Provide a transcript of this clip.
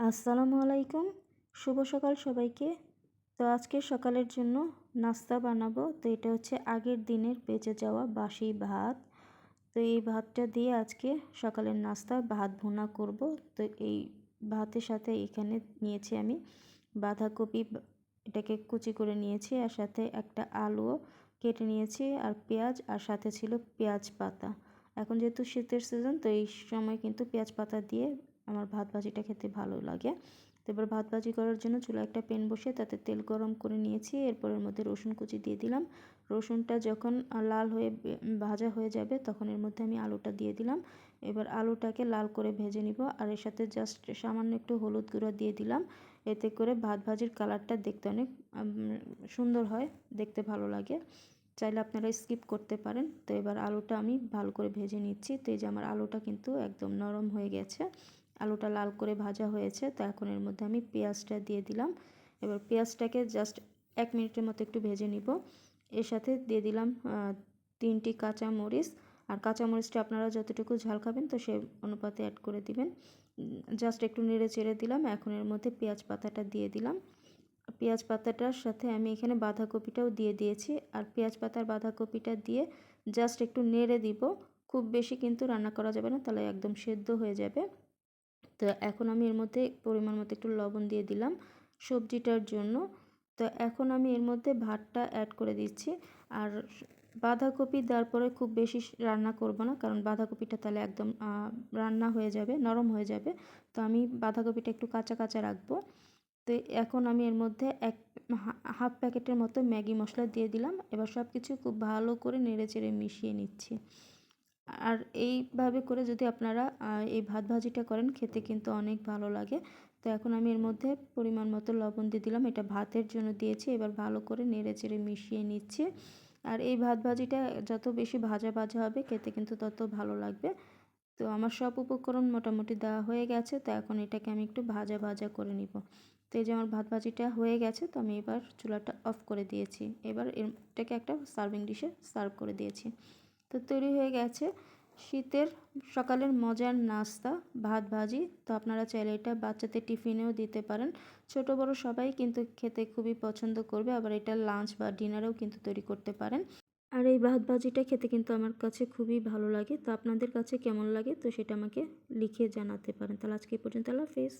আসসালামু আলাইকুম, শুভ সকাল সবাইকে। তো আজকে সকালের জন্য নাস্তা বানাবো। তো এটা হচ্ছে আগের দিনের বেঁচে যাওয়া বাসি ভাত। তো এই ভাতটা দিয়ে আজকে সকালের নাস্তা ভাত ভুনা করব। তো এই ভাতের সাথে এখানে নিয়েছি আমি বাঁধাকপি, এটাকে কুচি করে নিয়েছি, আর সাথে একটা আলুও কেটে নিয়েছি, আর পেঁয়াজ, আর সাথে ছিল পেঁয়াজ পাতা। এখন যেহেতু শীতের সিজন, তো এই সময় কিন্তু পেঁয়াজ পাতা দিয়ে আমার ভাত ভাজিটা খেতে ভালো লাগে। তো এবার ভাত ভাজি করার জন্য চুলায় একটা প্যান বসে তাতে তেল গরম করে নিয়েছি। এরপর এর মধ্যে রসুন কুচি দিয়ে দিলাম। রসুনটা যখন লাল হয়ে ভাজা হয়ে যাবে তখন এর মধ্যে আমি আলুটা দিয়ে দিলাম। এবার আলুটাকে লাল করে ভেজে নিব, আর এর সাথে জাস্ট সামান্য একটু হলুদ গুঁড়ো দিয়ে দিলাম। এতে করে ভাত ভাজির কালারটা দেখতে অনেক সুন্দর হয়, দেখতে ভালো লাগে। চাইলে আপনারা স্কিপ করতে পারেন। তো এবার আলুটা আমি ভালো করে ভেজে নিচ্ছি। তো এই যে আমার আলুটা কিন্তু একদম নরম হয়ে গেছে, আলুটা লাল করে ভাজা হয়েছে। তো এখন এর মধ্যে আমি পেঁয়াজটা দিয়ে দিলাম। এবার পেঁয়াজটাকে জাস্ট 1 মিনিটের মতো একটু ভেজে নিব। এর সাথে দিয়ে দিলাম 3টি কাঁচামরিচ। আর কাঁচামরিচটা আপনারা যতটুকু ঝাল খাবেন তো সেই অনুপাতে অ্যাড করে দিবেন। জাস্ট একটু নেড়ে চেড়ে দিলাম। এখন এর মধ্যে পেঁয়াজ পাতাটা দিয়ে দিলাম। পেঁয়াজ পাতাটার সাথে আমি এখানে বাঁধাকপিটাও দিয়ে দিয়েছি, আর পেঁয়াজ পাতার বাঁধাকপিটা দিয়ে জাস্ট একটু নেড়ে দিব। খুব বেশি কিন্তু রান্না করা যাবে না, তাহলে একদম সেদ্ধ হয়ে যাবে। তো এখন আমি এর মধ্যে পরিমাণ মতো একটু লবণ দিয়ে দিলাম সবজিটার জন্য। তো এখন আমি এর মধ্যে ভাতটা অ্যাড করে দিচ্ছি। আর বাঁধাকপি দেওয়ার পরে খুব বেশি রান্না করব না, কারণ বাঁধাকপিটা তাহলে একদম রান্না হয়ে যাবে, নরম হয়ে যাবে। তো আমি বাঁধাকপিটা একটু কাঁচা কাঁচা রাখবো। তো এখন আমি এর মধ্যে হাফ প্যাকেটের মতো ম্যাগি মশলা দিয়ে দিলাম। এবার সব কিছু খুব ভালো করে নেড়েচেড়ে মিশিয়ে নিচ্ছি। আর এইভাবে করে যদি আপনারা এই ভাত ভাজিটা করেন, খেতে কিন্তু অনেক ভালো লাগে। তো এখন আমি এর মধ্যে পরিমাণ মতো লবণ দিয়ে দিলাম, এটা ভাতের জন্য দিয়েছি। এবার ভালো করে নেড়েচেড়ে মিশিয়ে নিচ্ছি। আর এই ভাত ভাজিটা যত বেশি ভাজা ভাজা হবে খেতে কিন্তু তত ভালো লাগবে। তো আমার সব উপকরণ মোটামুটি দেওয়া হয়ে গেছে। তো এখন এটাকে আমি একটু ভাজা ভাজা করে নিব। তো এই যে আমার ভাত ভাজিটা হয়ে গেছে, তো আমি এবার চুলাটা অফ করে দিয়েছি। এবার এটাকে একটা সার্ভিং ডিশে সার্ভ করে দিয়েছি। তো তৈরি হয়ে গেছে শীতের সকালের মজার নাস্তা ভাত ভাজি। তো আপনারা চাইলে এটা বাচ্চাদের টিফিনেও দিতে পারেন, ছোট বড় সবাই কিন্তু খেতে খুবই পছন্দ করবে। আবার এটা লাঞ্চ বা ডিনারেও কিন্তু তৈরি করতে পারেন। আর এই ভাত ভাজিটা খেতে কিন্তু আমার কাছে খুবই ভালো লাগে। তো আপনাদের কাছে কেমন লাগে তো সেটা আমাকে লিখে জানাতে পারেন। তাহলে আজকে এই পর্যন্ত, আল্লাহ হাফেজ।